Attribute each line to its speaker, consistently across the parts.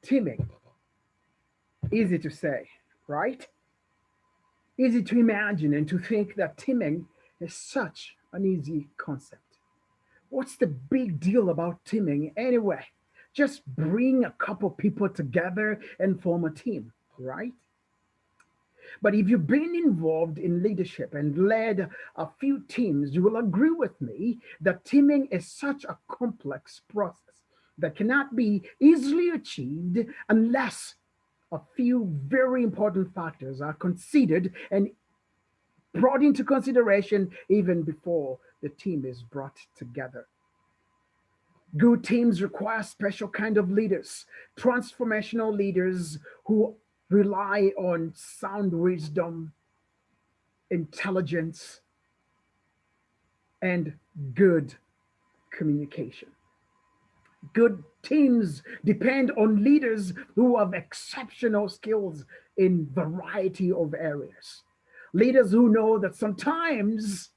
Speaker 1: Teaming, easy to say, right? Easy to imagine and to think that teaming is such an easy concept. What's the big deal about teaming anyway? Just bring a couple people together and form a team, right? But if you've been involved in leadership and led a few teams, you will agree with me that teaming is such a complex process that cannot be easily achieved unless a few very important factors are considered and brought into consideration even before the team is brought together. Good teams require special kind of leaders, transformational leaders who rely on sound wisdom, intelligence, and good communication. Good teams depend on leaders who have exceptional skills in variety of areas. Leaders who know that sometimes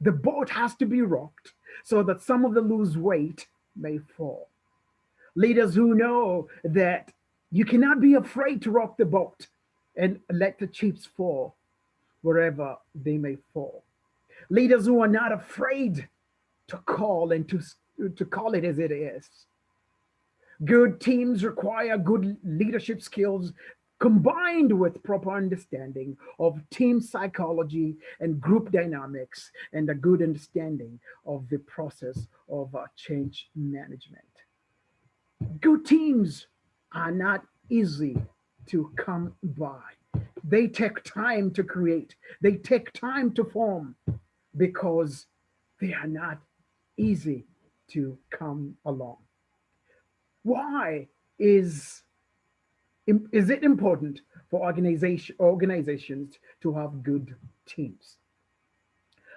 Speaker 1: the boat has to be rocked so that some of the loose weight may fall. Leaders who know that you cannot be afraid to rock the boat and let the chips fall wherever they may fall. Leaders who are not afraid to call and to call it as it is. Good teams require good leadership skills combined with proper understanding of team psychology and group dynamics and a good understanding of the process of change management. Good teams are not easy to come by. They take time to create, they take time to form because they are not easy to come along. Why is is it important for organizations to have good teams?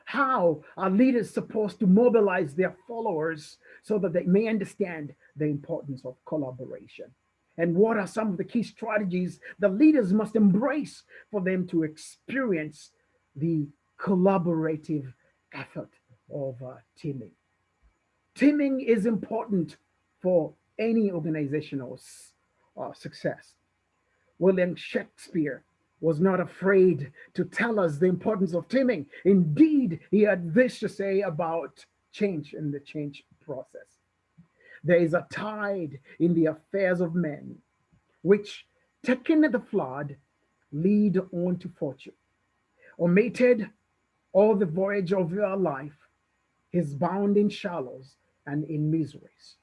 Speaker 1: How are leaders supposed to mobilize their followers so that they may understand the importance of collaboration? And what are some of the key strategies the leaders must embrace for them to experience the collaborative effort of teaming? Teaming is important for any organizational success. William Shakespeare was not afraid to tell us the importance of teaming. Indeed, he had this to say about change and the change process. There is a tide in the affairs of men, which, taken at the flood, lead on to fortune. Omitted all the voyage of your life, is bound in shallows and in miseries.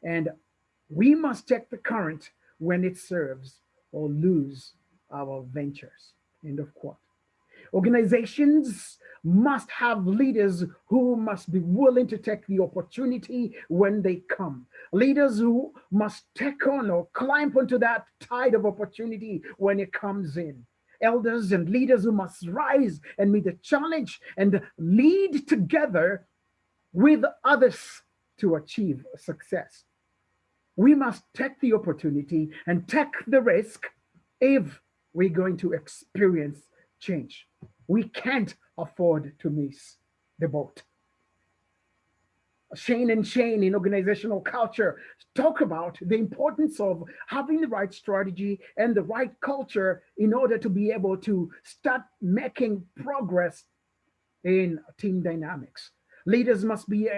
Speaker 1: And we must check the current when it serves or lose our ventures. End of quote. Organizations must have leaders who must be willing to take the opportunity when they come. Leaders who must take on or climb onto that tide of opportunity when it comes in. Elders and leaders who must rise and meet the challenge and lead together with others to achieve success. We must take the opportunity and take the risk if we're going to experience change. We can't afford to miss the boat. Shane and Shane in organizational culture talk about the importance of having the right strategy and the right culture in order to be able to start making progress in team dynamics. Leaders must be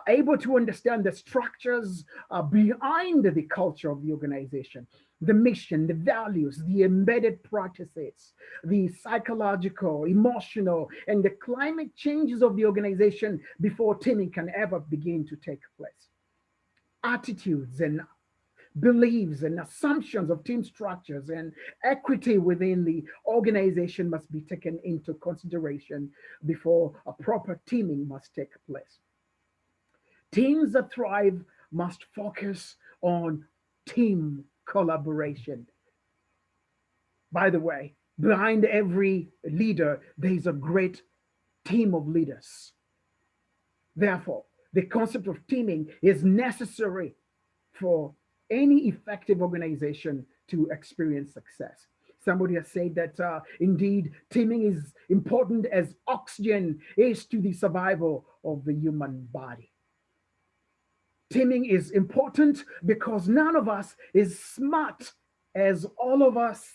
Speaker 1: able to understand the structures behind the culture of the organization, the mission, the values, the embedded practices, the psychological, emotional, and the climate changes of the organization before teaming can ever begin to take place. Attitudes and beliefs and assumptions of team structures and equity within the organization must be taken into consideration before a proper teaming must take place. Teams that thrive must focus on team collaboration. By the way, behind every leader, there is a great team of leaders. Therefore, the concept of teaming is necessary for any effective organization to experience success. Somebody has said that indeed teaming is important as oxygen is to the survival of the human body. Teaming is important because none of us is smart as all of us.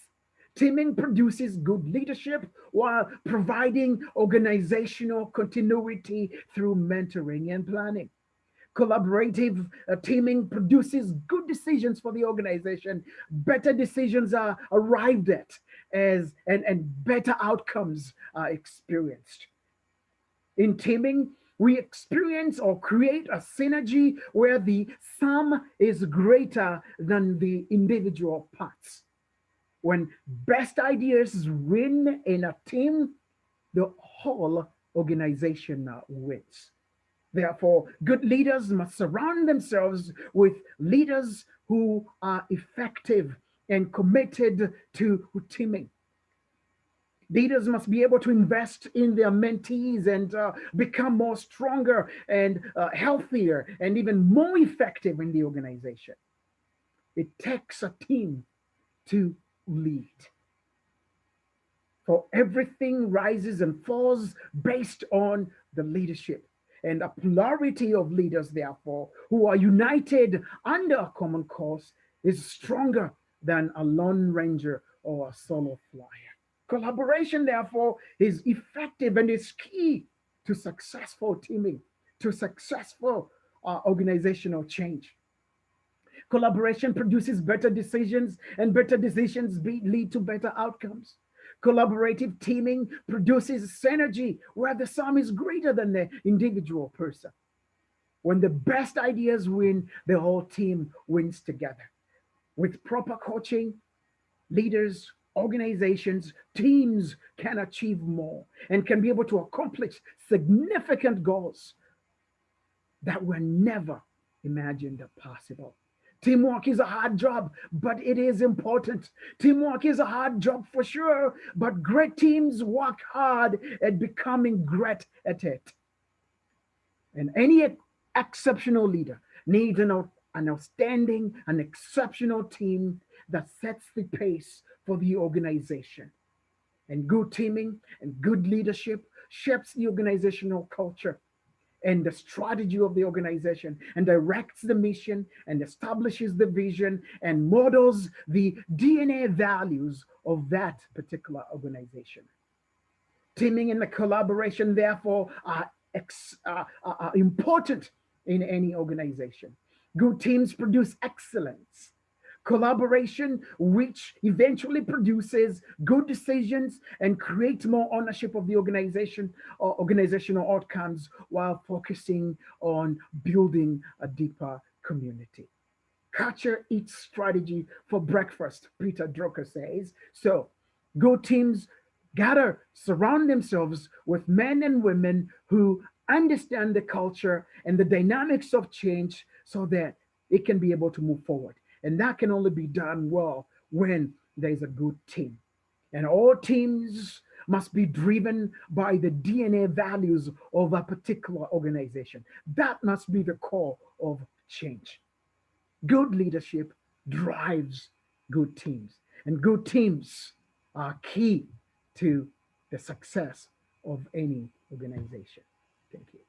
Speaker 1: Teaming produces good leadership while providing organizational continuity through mentoring and planning. Collaborative teaming produces good decisions for the organization. Better decisions are arrived at and better outcomes are experienced. In teaming, we experience or create a synergy where the sum is greater than the individual parts. When best ideas win in a team, the whole organization wins. Therefore, good leaders must surround themselves with leaders who are effective and committed to teaming. Leaders must be able to invest in their mentees and become more stronger and healthier and even more effective in the organization. It takes a team to lead. For everything rises and falls based on the leadership. And a plurality of leaders, therefore, who are united under a common cause is stronger than a lone ranger or a solo flyer. Collaboration, therefore, is effective and is key to successful teaming, to successful organizational change. Collaboration produces better decisions, and better decisions lead to better outcomes. Collaborative teaming produces synergy where the sum is greater than the individual person. When the best ideas win, the whole team wins together. With proper coaching, leaders, organizations, teams can achieve more and can be able to accomplish significant goals that were never imagined possible. Teamwork is a hard job, but it is important. Teamwork is a hard job for sure, but great teams work hard at becoming great at it. And any exceptional leader needs an outstanding, an exceptional team that sets the pace for the organization. And good teaming and good leadership shapes the organizational culture and the strategy of the organization and directs the mission and establishes the vision and models the DNA values of that particular organization. Teaming and the collaboration, therefore, are important in any organization. Good teams produce excellence. Collaboration, which eventually produces good decisions and creates more ownership of the organization or organizational outcomes while focusing on building a deeper community. Culture eats strategy for breakfast, Peter Drucker says. So, good teams gotta surround themselves with men and women who understand the culture and the dynamics of change so that it can be able to move forward. And that can only be done well when there's a good team. And all teams must be driven by the DNA values of a particular organization. That must be the core of change. Good leadership drives good teams, and good teams are key to the success of any organization. Thank you.